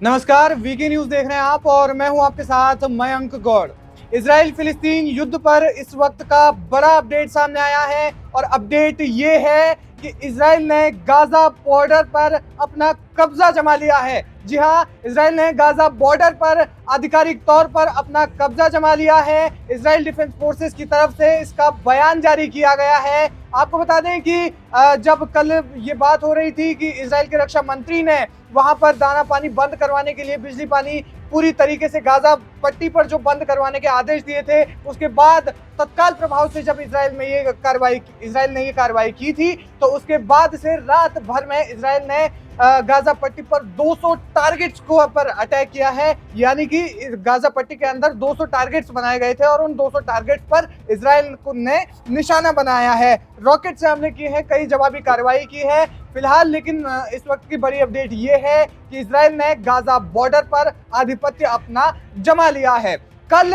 नमस्कार, VK news देख रहे हैं आप और मैं हूं आपके साथ मयंक गौड़। इजराइल फिलिस्तीन युद्ध पर इस वक्त का बड़ा अपडेट सामने आया है और अपडेट ये है कि इजराइल ने गाजा बॉर्डर पर अपना कब्जा जमा लिया है। जी हां, इजराइल ने गाजा बॉर्डर पर आधिकारिक तौर पर अपना कब्जा जमा लिया है। इजराइल डिफेंस फोर्सेस की तरफ से इसका बयान जारी किया गया है। आपको बता दें कि जब कल ये बात हो रही थी कि इजराइल के रक्षा मंत्री ने वहां पर दाना पानी बंद करवाने के लिए बिजली पानी पूरी तरीके से गाजा पट्टी पर जो बंद करवाने के आदेश दिए थे, उसके बाद तत्काल प्रभाव से जब इजराइल ने ये कार्रवाई की थी, तो उसके बाद से रात भर में इजराइल ने गाजा पट्टी पर 200 टारगेट्स को पर अटैक किया है। यानी कि गाजा पट्टी के अंदर 200 टारगेट्स बनाए गए थे और उन 200 टारगेट्स पर इजराइल ने निशाना बनाया है। रॉकेट से हमले किए हैं, कई जवाबी कार्रवाई की है फिलहाल। लेकिन इस वक्त की बड़ी अपडेट ये है कि इजराइल ने गाजा बॉर्डर पर आधिपत्य अपना जमा लिया है। कल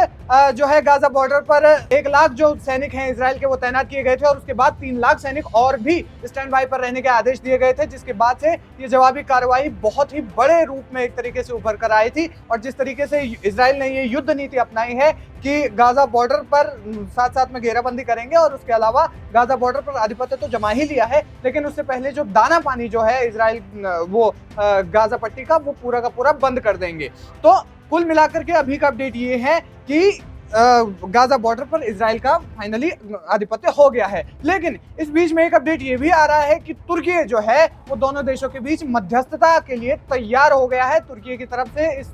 जो है गाजा बॉर्डर पर 1 लाख जो सैनिक हैं इजराइल के, वो तैनात किए गए थे और उसके बाद 3 लाख सैनिक और भी स्टैंड बाई पर रहने के आदेश दिए गए थे, जिसके बाद से ये जवाबी कार्रवाई बहुत ही बड़े रूप में एक तरीके से उभर कर आई थी। और जिस तरीके से इजराइल ने ये युद्ध नीति अपनाई है कि गाजा बॉर्डर पर साथ साथ में घेराबंदी करेंगे और उसके अलावा गाजा बॉर्डर पर आधिपत्य तो जमा ही लिया है, लेकिन उससे पहले जो दाना पानी जो है इजराइल वो गाजा पट्टी का, वो पूरा का पूरा बंद कर देंगे। तो कुल मिलाकर के अभी का अपडेट ये है कि गाजा बॉर्डर पर इजराइल का फाइनली आधिपत्य हो गया है। लेकिन इस बीच में एक अपडेट ये भी आ रहा है कि तुर्की जो है वो दोनों देशों के बीच मध्यस्थता के लिए तैयार हो गया है। तुर्की की तरफ से इस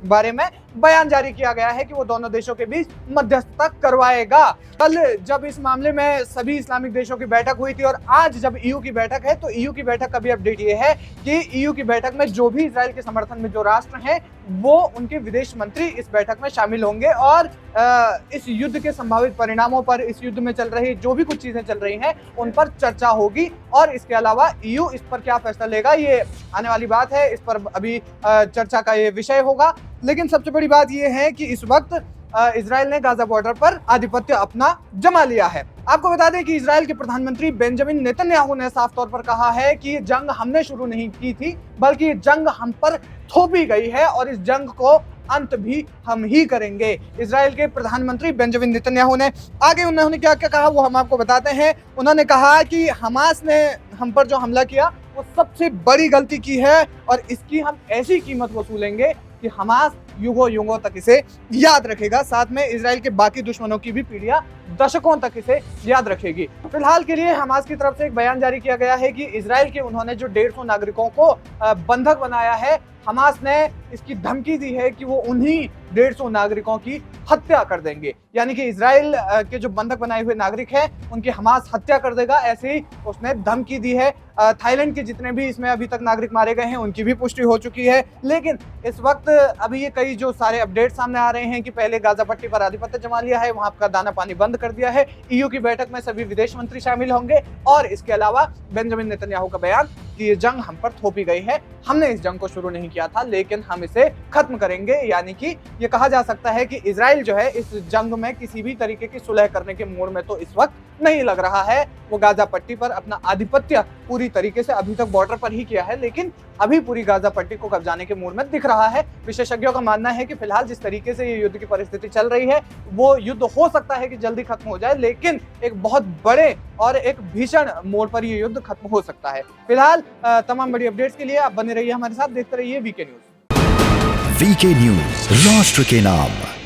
बारे में बयान जारी किया गया है कि वो दोनों देशों के बीच मध्यस्थता करवाएगा। कल जब इस मामले में सभी इस्लामिक देशों की बैठक हुई थी और आज जब ईयू की बैठक है, तो ईयू की बैठक का भी अपडेट ये है कि ईयू की बैठक में जो भी इजराइल के समर्थन में जो राष्ट्र हैं, वो उनके विदेश मंत्री इस बैठक में शामिल होंगे और इस युद्ध के संभावित परिणामों पर, इस युद्ध में चल रही जो भी कुछ चीजें चल रही हैं, उन पर चर्चा होगी। और इसके अलावा ईयू इस पर क्या फैसला लेगा, ये आने वाली बात है, इस पर अभी चर्चा का ये विषय होगा। लेकिन सबसे बड़ी बात ये है कि इस वक्त इजराइल ने गाजा बॉर्डर पर आधिपत्य अपना जमा लिया है। आपको बता दें कि इजराइल के प्रधानमंत्री बेंजामिन नेतन्याहू ने साफ तौर पर कहा है कि ये जंग हमने शुरू नहीं की थी, बल्कि ये जंग हम पर थोपी गई है और इस जंग को अंत भी हम ही करेंगे। इजराइल के प्रधानमंत्री बेंजामिन नेतन्याहू ने आगे उन्होंने क्या क्या कहा, वो हम आपको बताते हैं। उन्होंने कहा कि हमास ने हम पर जो हमला किया वो सबसे बड़ी गलती की है और इसकी हम ऐसी कीमत वसूलेंगे कि हमास युगों युगों तक इसे याद रखेगा। साथ में इजराइल के बाकी दुश्मनों की भी पीढ़ियां दशकों तक इसे याद रखेगी। फिलहाल के लिए हमास की तरफ से एक बयान जारी किया गया है कि इजराइल के उन्होंने जो 150 नागरिकों को बंधक बनाया है, हमास ने इसकी धमकी दी है कि वो उन्हीं 150 नागरिकों की हत्या कर देंगे। यानी कि इजराइल के जो बंधक बनाए हुए नागरिक हैं, उनकी हमास हत्या कर देगा, ऐसे ही उसने धमकी दी है। थाईलैंड के जितने भी इसमें अभी तक नागरिक मारे गए हैं, उनकी भी पुष्टि हो चुकी है। लेकिन इस वक्त अभी ये कई जो सारे अपडेट सामने आ रहे हैं कि पहले गाजा पट्टी पर आधिपत्य जमा लिया है, वहां का दाना पानी बंद कर दिया है, ईयू की बैठक में सभी विदेश मंत्री शामिल होंगे और इसके अलावा बेंजामिन नेतन्याहू का बयान कि ये जंग हम पर थोपी गई है, हमने इस जंग को शुरू नहीं किया था, लेकिन हम इसे खत्म करेंगे। यानी कि ये कहा जा सकता है कि इजराइल जो है इस जंग में किसी भी तरीके की सुलह करने के मूड में तो इस वक्त नहीं लग रहा है। वो गाजा पट्टी पर अपना आधिपत्य पूरी तरीके से अभी तक बॉर्डर पर ही किया है, लेकिन अभी पूरी गाजा पट्टी को कब्जाने के मूड में दिख रहा है। विशेषज्ञों का मानना है कि फिलहाल जिस तरीके से ये युद्ध की परिस्थिति चल रही है, वो युद्ध हो सकता है कि जल्दी खत्म हो जाए, लेकिन एक बहुत बड़े और एक भीषण मोड़ पर ये युद्ध खत्म हो सकता है। फिलहाल तमाम बड़ी अपडेट्स के लिए आप बने रहिए हमारे साथ, देखते रहिए वीके न्यूज। वीके न्यूज, राष्ट्र के नाम।